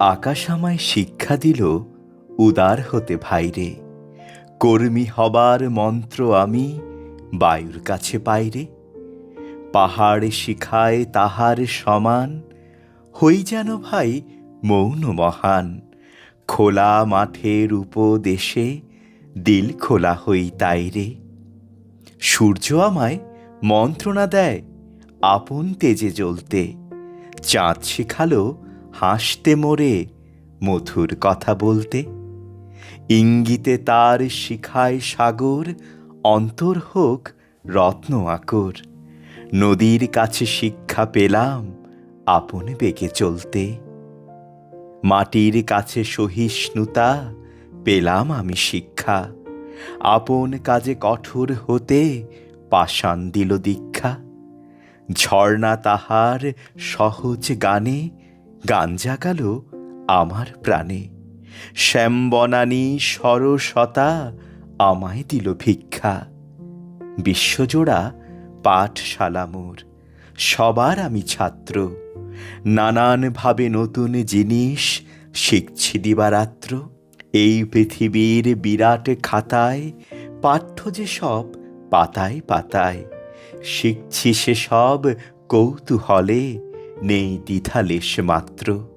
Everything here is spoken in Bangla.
আকাশ আমায় শিক্ষা দিল উদার হতে ভাইরে। কর্মী হবার মন্ত্র আমি বায়ুর কাছে পাইরে। পাহাড় শিখায় তাহার সমান, হই যেন ভাই মৌন মহান। খোলা মাঠের উপদেশে দিল খোলা হই তাইরে। সূর্য আমায় মন্ত্রণা দেয় আপন তেজে জ্বলতে। চাঁদ শিখালো হাসতে মোরে মধুর কথা বলতে। ইঙ্গিতে তার শিখায় সাগর অন্তর হোক রত্ন আকর। নদীর কাছে শিক্ষা পেলাম আপন বেগে চলতে। মাটির কাছে সহিষ্ণুতা পেলাম আমি শিক্ষা। আপন কাজে কঠোর হতে পাষাণ দিল দীক্ষা। ঝর্ণা তাহার সহজ গানে গান জাগালো আমার প্রাণে। শ্যামবনানী সরসতা আমায় দিল ভিক্ষা। বিশ্বজোড়া পাঠশালা মোর, সবার আমি ছাত্র। নানানভাবে নতুন জিনিস শিখছি দিবারাত্র। এই পৃথিবীর বিরাট খাতায় পাঠ্য যে সব পাতায় পাতায়, শিখছি সে সব কৌতূহলে, নেই দ্বিধা লেশ মাত্র।